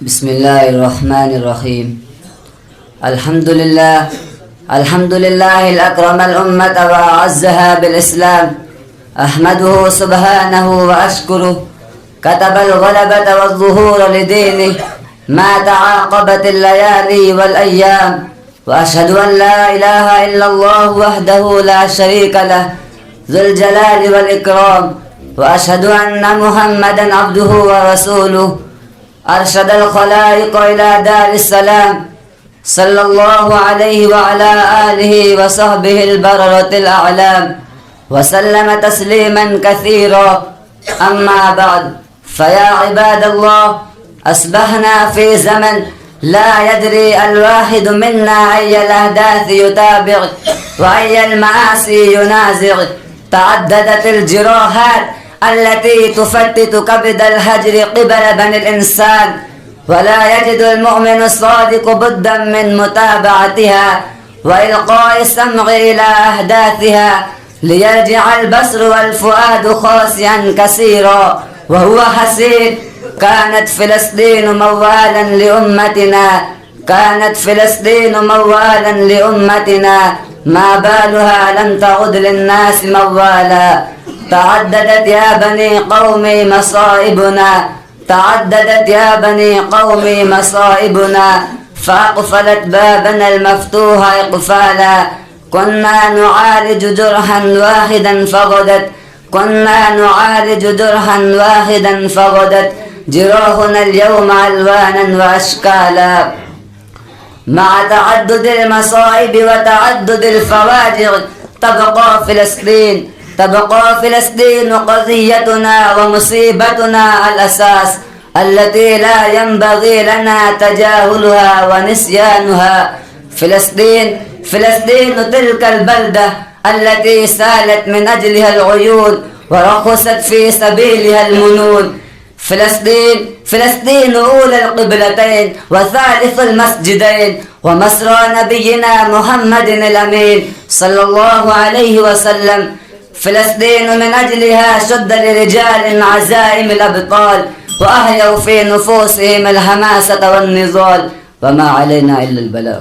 بسم الله الرحمن الرحيم. الحمد لله الأكرم الأمة وأعزها بالإسلام. أحمده سبحانه وأشكره، كتب الغلبة والظهور لدينه ما تعاقبت الليالي والأيام. وأشهد أن لا إله إلا الله وحده لا شريك له ذو الجلال والإكرام. وأشهد أن محمدا عبده ورسوله أرشد الخلائق إلى دار السلام، صلى الله عليه وعلى آله وصحبه البررة الأعلام، وسلم تسليما كثيرا. أما بعد، فيا عباد الله، أصبحنا في زمن لا يدري الواحد منا أي الأحداث يتابع وأي المعاصي ينازع. تعددت الجراحات التي تفتت كبد الهجر قبل بني الإنسان، ولا يجد المؤمن الصادق بدا من متابعتها وإلقاء السمع إلى أحداثها، ليرجع البصر والفؤاد خاسئا كثيرا وهو حسير. كانت فلسطين موالا لأمتنا، ما بالها لم تعد للناس موالا. تعددت يا بني مصائبنا، فأقفلت بابنا المفتوح إقفالا. كنا نعالج جرحا واحدا فغدت جراحنا اليوم ألوانا وأشكالا. مع تعدد المصائب وتعدد الفواجع تبقى فلسطين قضيتنا ومصيبتنا الأساس، التي لا ينبغي لنا تجاهلها ونسيانها. فلسطين تلك البلدة التي سالت من أجلها العيون ورخصت في سبيلها المنون. فلسطين أولى القبلتين وثالث المسجدين، ومسرى نبينا محمد الأمين صلى الله عليه وسلم. فلسطين من أجلها شد لرجال عزائم الأبطال، وأحيوا في نفوسهم الحماسة والنضال، وما علينا إلا البلاغ.